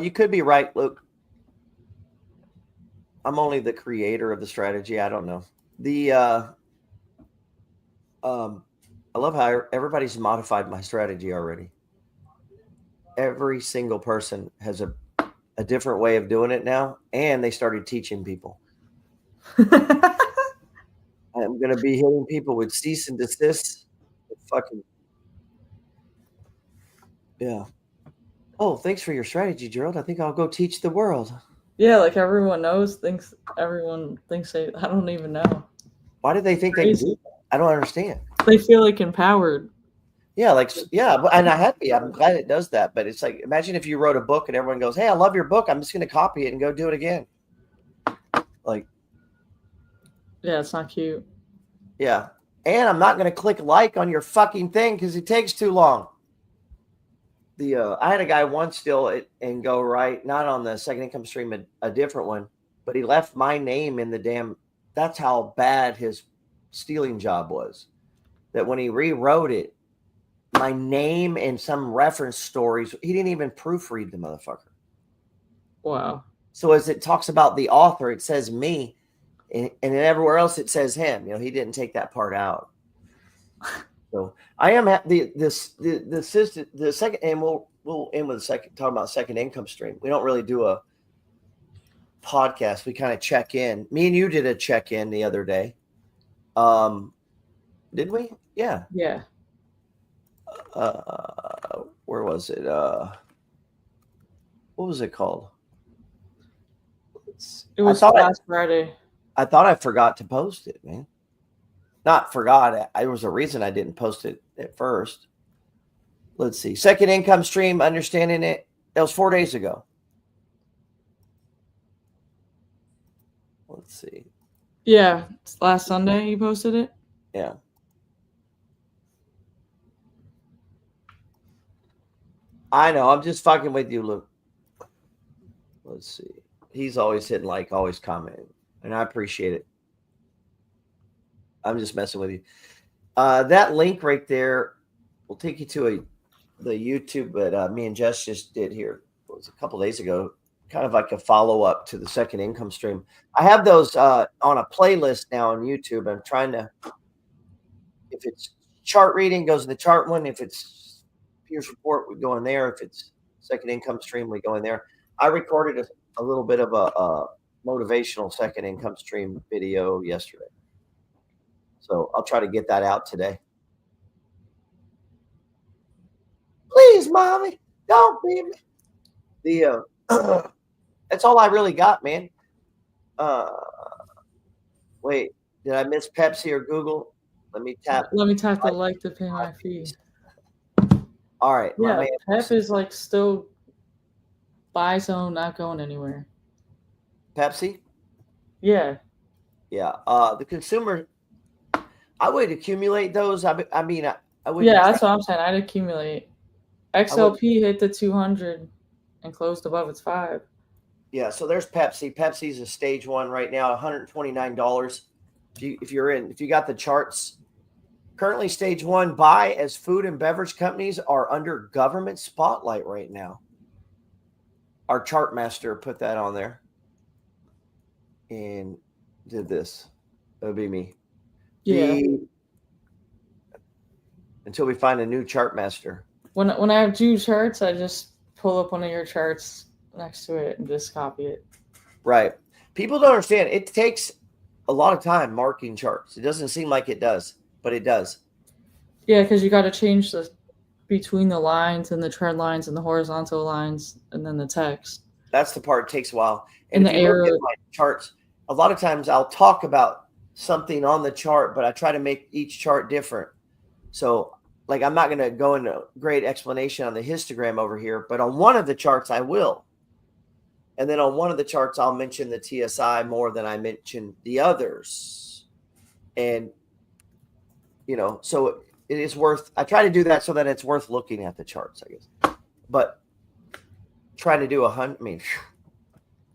You could be right, Luke. I'm only the creator of the strategy. I don't know. I love how everybody's modified my strategy already. Every single person has a different way of doing it now, and they started teaching people. I'm going to be hitting people with cease and desist. Fucking yeah. Oh, thanks for your strategy, Gerald. I think I'll go teach the world. Yeah, like everyone thinks they. I don't even know. Why do they think they can do that? I don't understand. They feel like empowered. Yeah, and I happy. I'm glad it does that. But it's like, imagine if you wrote a book and everyone goes, "Hey, I love your book. I'm just going to copy it and go do it again." Like, yeah, it's not cute. Yeah, and I'm not going to click like on your fucking thing because it takes too long. I had a guy once steal it and go right, not on the second income stream, a different one, but he left my name in the damn. That's how bad his stealing job was. That when he rewrote it, my name and some reference stories, he didn't even proofread the motherfucker. Wow. So as it talks about the author, it says me, and everywhere else it says him. He didn't take that part out. So I am the second, and we'll end with talking about second income stream. We don't really do a podcast. We kind of check in. Me and you did a check in the other day. Did we? Yeah. Yeah. Where was it? What was it called? It was last Friday. I thought I forgot to post it, man. Not forgot. There was a reason I didn't post it at first. Let's see. Second income stream, understanding it. That was 4 days ago. Let's see. Yeah. Last Sunday you posted it? Yeah. I know. I'm just fucking with you, Luke. Let's see. He's always hitting like, always commenting. And I appreciate it. I'm just messing with you. That link right there will take you to the YouTube that me and Jess just did here. It was a couple days ago. Kind of like a follow-up to the second income stream. I have those on a playlist now on YouTube. I'm trying to, if it's chart reading, goes in the chart one. If it's Peters Report, we go in there. If it's second income stream, we go in there. I recorded a little bit of a motivational second income stream video yesterday. So I'll try to get that out today. Please, mommy, don't beat me. That's all I really got, man. Wait, did I miss Pepsi or Google? Let me tap the like to pay my fee. All right. Yeah, Pep is like still buy zone, not going anywhere. Pepsi? Yeah. Yeah. The consumer, I would accumulate those. I mean, I would. Yeah, that's what I'm saying. I'd accumulate. XLP hit the 200 and closed above its 5. Yeah, so there's Pepsi. Pepsi's a stage 1 right now, $129. If you got the charts, currently stage 1 buy as food and beverage companies are under government spotlight right now. Our chart master put that on there and did this. That would be me. Yeah. Until we find a new chart master. When I have 2 charts, I just pull up one of your charts next to it and just copy it. Right. People don't understand. It takes a lot of time marking charts. It doesn't seem like it does, but it does. Yeah, because you got to change the between the lines and the trend lines and the horizontal lines and then the text. That's the part that takes a while. And the arrow. Look at my charts, a lot of times I'll talk about something on the chart, but I try to make each chart different. So, like, I'm not going to go into great explanation on the histogram over here, but on one of the charts I will. And then on one of the charts, I'll mention the TSI more than I mention the others. And, so it is worth, I try to do that so that it's worth looking at the charts, I guess. But trying to do 100,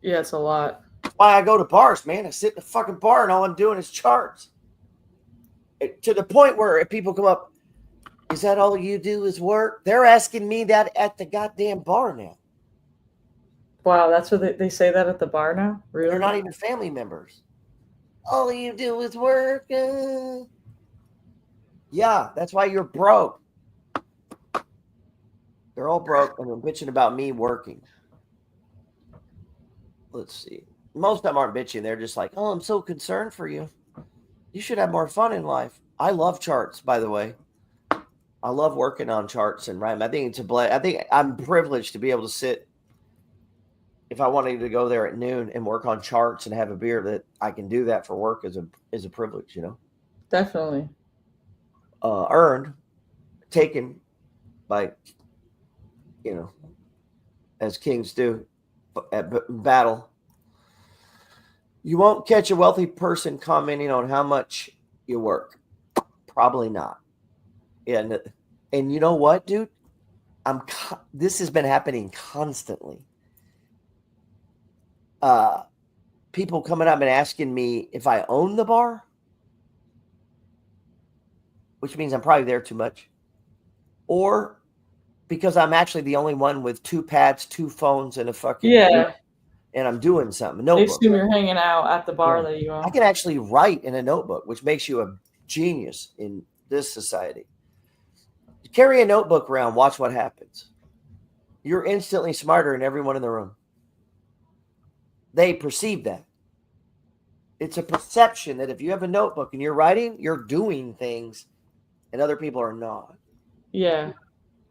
yeah, it's a lot. That's why I go to bars, man. I sit in a fucking bar and all I'm doing is charts. To the point where if people come up, is that all you do is work? They're asking me that at the goddamn bar now. Wow, that's what they say that at the bar now? Really? They're not even family members. All you do is work. Yeah, that's why you're broke. They're all broke and they're bitching about me working. Let's see. Most of them aren't bitching. They're just like, oh, I'm so concerned for you. You should have more fun in life. I love charts, by the way. I love working on charts and writing. I think it's I think I'm privileged to be able to sit. If I wanted to go there at noon and work on charts and have a beer, that I can do that for work is a privilege, you know. Definitely. Earned, taken by, you know, as kings do at battle. You won't catch a wealthy person commenting on how much you work. Probably not. And you know what, dude? This has been happening constantly. People coming up and asking me if I own the bar, which means I'm probably there too much, or because I'm actually the only one with 2 pads, 2 phones, and a fucking and I'm doing something. They assume you're hanging out at the bar that you own. I can actually write in a notebook, which makes you a genius in this society. You carry a notebook around, watch what happens. You're instantly smarter than everyone in the room. They perceive that. It's a perception that if you have a notebook and you're writing, you're doing things and other people are not. Yeah.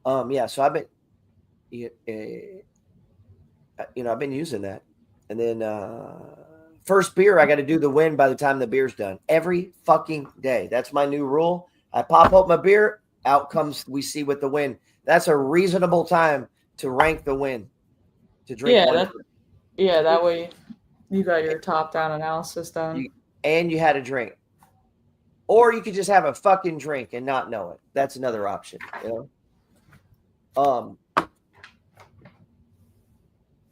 So I've been, I've been using that. And then first beer, I got to do the win by the time the beer's done. Every fucking day. That's my new rule. I pop up my beer, out comes we see with the win. That's a reasonable time to rank the win. To drink that way you got your top-down analysis done. And you had a drink. Or you could just have a fucking drink and not know it. That's another option, you know?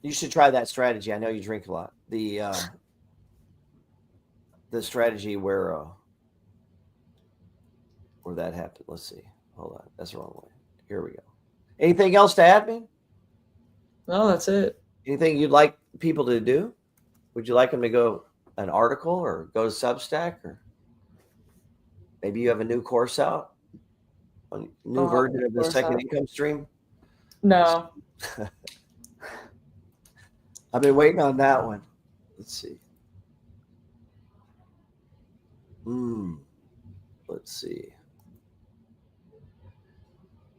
You should try that strategy. I know you drink a lot. The strategy where that happened. Let's see. Hold on. That's the wrong way. Here we go. Anything else to add, man? No, that's it. Anything you'd like people to do? Would you like them to go an article or go to Substack, or maybe you have a new course out, a new version of the second income stream? No. I've been waiting on that one. Let's see. Let's see.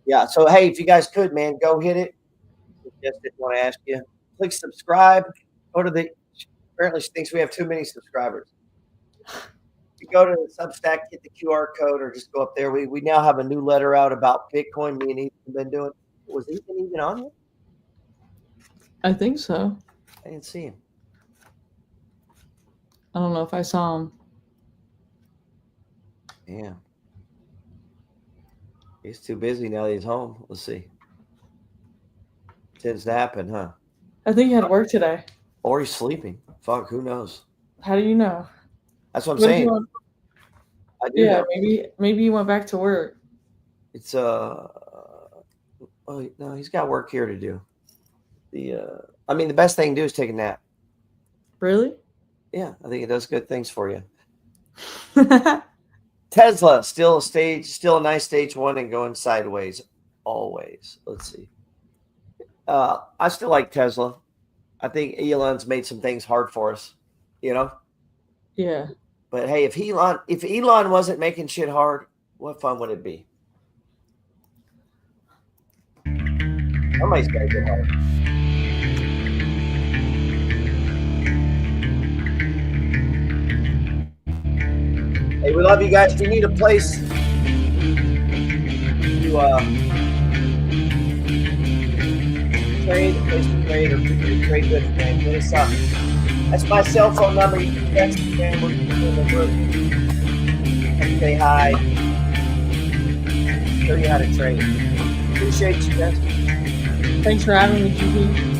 Yeah. So, hey, if you guys could, man, go hit it. Just didn't want to ask you. Click subscribe. Go to apparently she thinks we have too many subscribers. You go to the Substack, hit the QR code, or just go up there. We now have a new letter out about Bitcoin. Me and Ethan have been doing. Was Ethan even on it? I think so. I didn't see him. I don't know if I saw him. Yeah. He's too busy now that he's home. Let's see. Tends to happen, huh? I think he had work today. Or he's sleeping. Fuck, who knows? How do you know? That's what I'm saying. I do know. Maybe he went back to work. It's no, he's got work here to do. The best thing to do is take a nap. Really? Yeah, I think it does good things for you. Tesla, still a nice stage 1 and going sideways always. Let's see. I still like Tesla. I think Elon's made some things hard for us, you know? Yeah. But hey, if Elon wasn't making shit hard, what fun would it be? Somebody's got to get hard. Hey, we love you guys. If you need a place to trade, a place to trade, or trade goods, man, hit us up. That's my cell phone number. You can text me, man. We're in the group. And say hi. Show you how to trade. Appreciate you guys. Thanks for having me, GP.